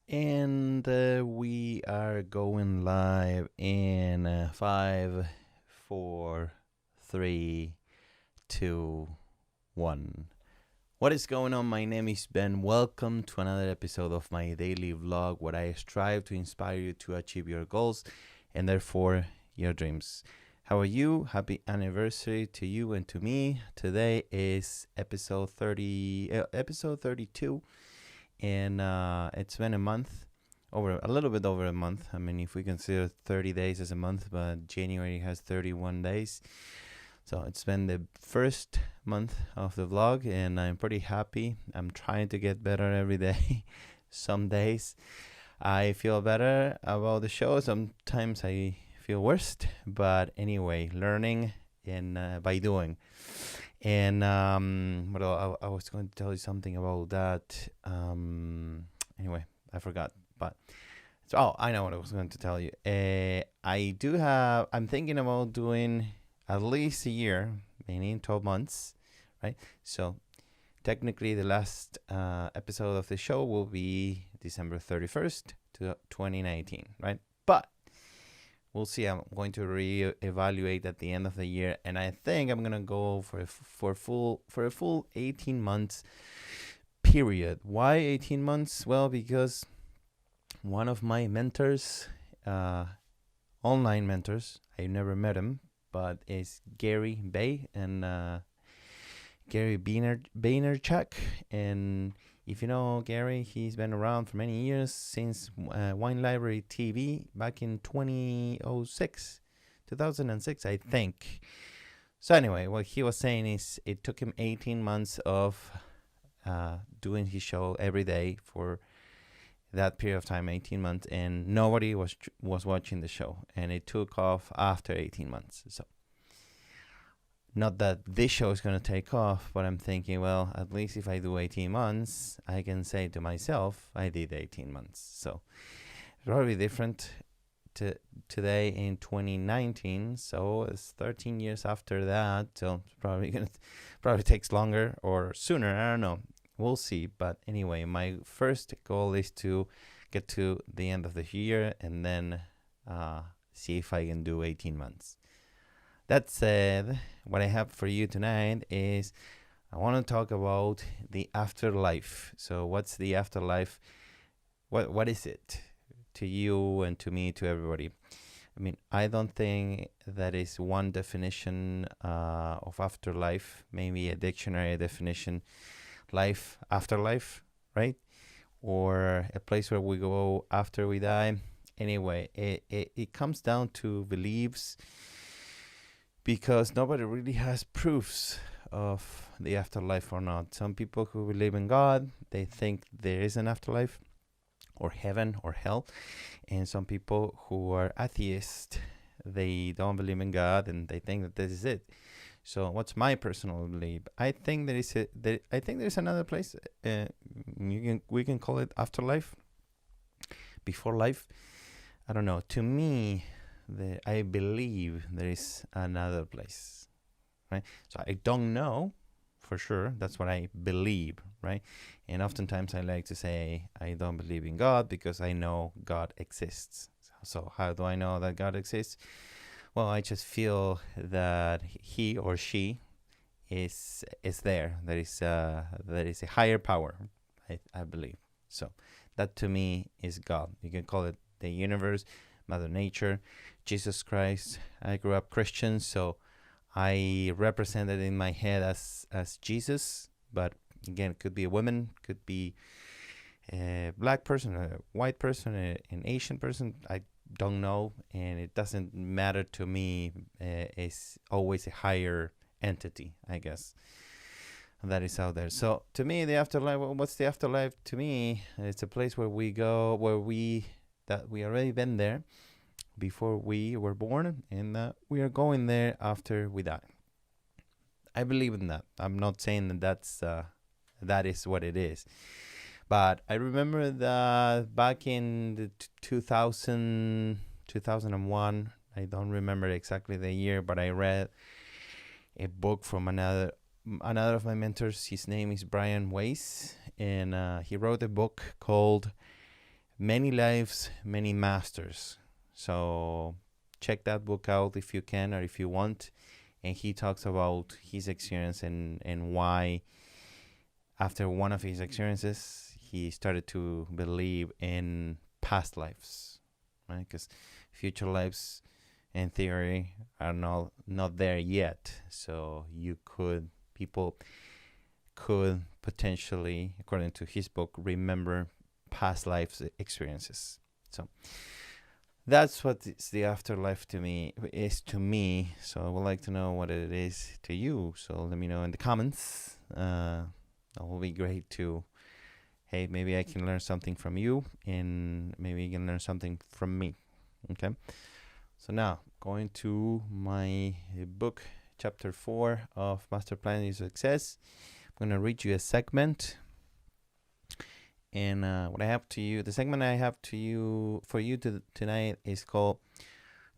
And we are going live in 5, 4, 3, 2, 1. What is going on? My name is Ben. Welcome to another episode of my daily vlog where I strive to inspire you to achieve your goals and therefore your dreams. How are you? Happy anniversary to you and to me. Today is episode 32, and it's been a month, over a little bit over a month. I mean, if we consider 30 days as a month, but January has 31 days. So it's been the first month of the vlog, and I'm pretty happy. I'm trying to get better every day. Some days I feel better about the show. Sometimes I feel worse. But anyway, learning and by doing. And I was going to tell you something about that. Anyway, I forgot. But I know what I was going to tell you. I'm thinking about doing at least a year, meaning 12 months, right? So technically, the last episode of the show will be December 31st, 2019, right? But we'll see. I'm going to reevaluate at the end of the year, and I think I'm gonna go for a full 18 months period. Why 18 months? Well, because one of my mentors, online mentors, I never met him, but is Gary Bay and Gary Vaynerchuk. And if you know Gary, he's been around for many years, since Wine Library TV back in 2006, I think. So anyway, what he was saying is it took him 18 months of doing his show every day for that period of time, 18 months, and nobody was watching the show, and it took off after 18 months. So not that this show is going to take off, but I'm thinking, well, at least if I do 18 months, I can say to myself, I did 18 months. So it's probably different to today in 2019. So it's 13 years after that. So it's probably takes longer or sooner. I don't know. We'll see. But anyway, my first goal is to get to the end of the year and then see if I can do 18 months. That said, what I have for you tonight is I want to talk about the afterlife. So what's the afterlife? What is it to you and to me, to everybody? I mean, I don't think that is one definition of afterlife, maybe a dictionary definition, life, afterlife, right? Or a place where we go after we die. Anyway, it comes down to beliefs, because nobody really has proofs of the afterlife or not. Some people who believe in God, they think there is an afterlife, or heaven or hell. And some people who are atheists, they don't believe in God and they think that this is it. So what's my personal belief? I think there's another place. We can call it afterlife, before life. I don't know. To me, I believe there is another place, right? So I don't know for sure. That's what I believe, right? And oftentimes I like to say I don't believe in God because I know God exists. So how do I know that God exists? Well, I just feel that he or she is there. There is a higher power, I believe. So that to me is God. You can call it the universe, Mother Nature, Jesus Christ. I grew up Christian, so I represented in my head as Jesus. But again, it could be a woman, could be a black person, a white person, an Asian person. I don't know, and it doesn't matter to me. It's always a higher entity, I guess, that is out there. So to me, the afterlife, what's the afterlife? To me, it's a place where we go, where we already been there before we were born, and we are going there after we die. I believe in that. I'm not saying that is what it is, but I remember that back in the 2001, I don't remember exactly the year, but I read a book from another of my mentors. His name is Brian Weiss, and he wrote a book called Many Lives, Many Masters. So check that book out if you can or if you want. And he talks about his experience and why, after one of his experiences, he started to believe in past lives, right? Because future lives, in theory, are not there yet. So people could potentially, according to his book, remember past lives experiences. So that's what the afterlife is to me. So I would like to know what it is to you. So let me know in the comments. That will be great too. Hey, maybe I can learn something from you, and maybe you can learn something from me. Okay. So now going to my book, chapter 4 of Masterplan Your Success. I'm gonna read you a segment. And what I have to you, the segment I have to you for you tonight is called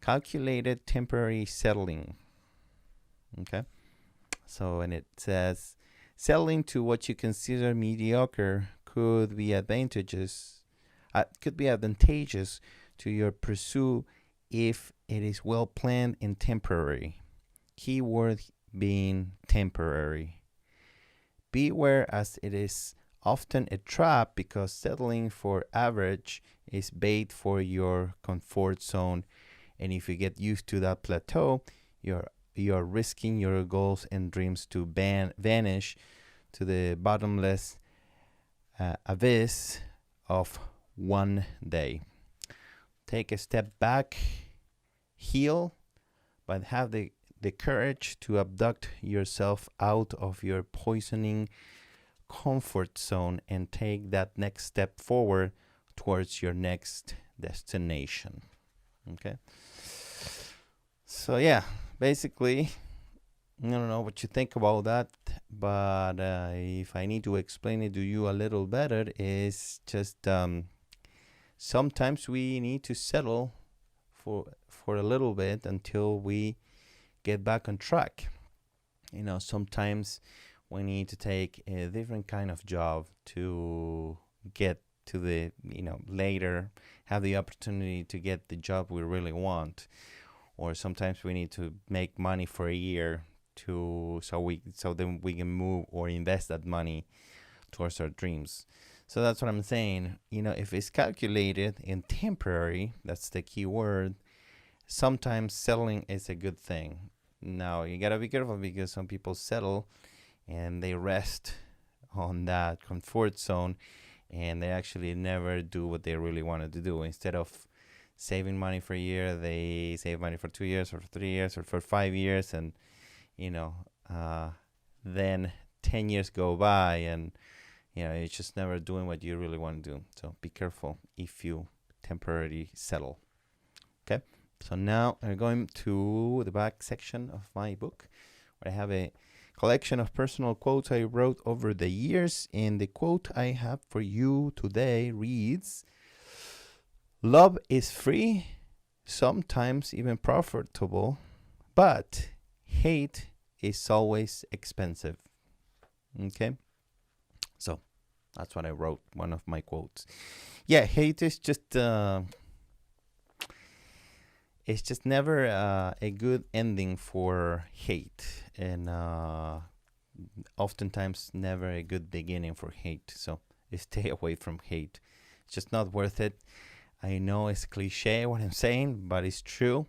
Calculated Temporary Settling. Okay. So, and it says, settling to what you consider mediocre could be advantageous to your pursuit if it is well planned and temporary. Keyword being temporary. Beware, as it is often a trap, because settling for average is bait for your comfort zone, and if you get used to that plateau, you're risking your goals and dreams to vanish to the bottomless abyss of one day. Take a step back, heal, but have the courage to abduct yourself out of your poisoning comfort zone and take that next step forward towards your next destination. Okay. So yeah, basically, I don't know what you think about that, but if I need to explain it to you a little better, is just sometimes we need to settle for a little bit until we get back on track. Sometimes we need to take a different kind of job to get to the, later have the opportunity to get the job we really want. Or sometimes we need to make money for a year so then we can move or invest that money towards our dreams. So that's what I'm saying. If it's calculated and temporary, that's the key word, sometimes settling is a good thing. Now, you gotta be careful, because some people settle and they rest on that comfort zone, and they actually never do what they really wanted to do. Instead of saving money for a year, they save money for 2 years or for 3 years or for 5 years, and then 10 years go by, and you're just never doing what you really want to do. So be careful if you temporarily settle. Okay, so now I'm going to the back section of my book, where I have a collection of personal quotes I wrote over the years, and the quote I have for you today reads, "Love is free, sometimes even profitable, but hate is always expensive." Okay, so that's what I wrote, one of my quotes. Yeah, hate is just it's just never a good ending for hate, and oftentimes never a good beginning for hate. So stay away from hate. It's just not worth it. I know it's cliche what I'm saying, but it's true.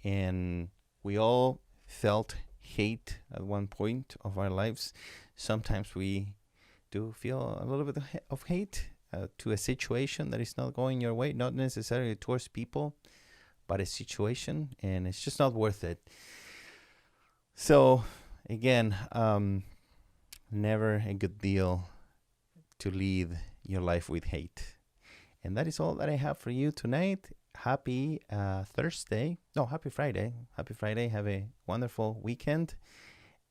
And we all felt hate at one point of our lives. Sometimes we do feel a little bit of hate to a situation that is not going your way, not necessarily towards people, but a situation, and it's just not worth it. So again, never a good deal to lead your life with hate. And that is all that I have for you tonight. Happy Thursday. No, happy Friday. Happy Friday. Have a wonderful weekend.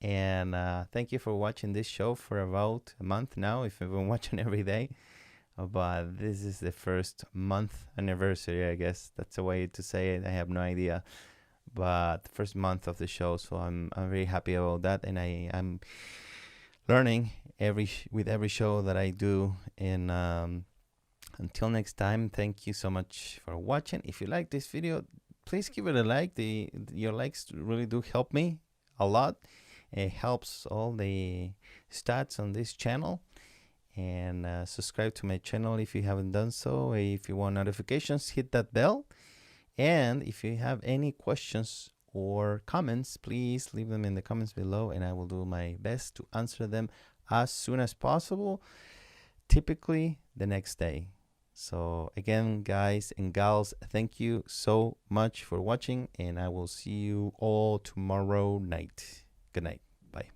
And thank you for watching this show for about a month now, if you've been watching every day. But this is the first month anniversary, I guess. That's a way to say it. I have no idea. But the first month of the show, so I'm very happy about that. And I'm learning with every show that I do, and Until next time, thank you so much for watching. If you like this video, please give it a like. Your likes really do help me a lot. It helps all the stats on this channel. And subscribe to my channel if you haven't done so. If you want notifications, hit that bell. And if you have any questions or comments, please leave them in the comments below, and I will do my best to answer them as soon as possible, typically the next day. So again, guys and gals, thank you so much for watching, and I will see you all tomorrow night. Good night.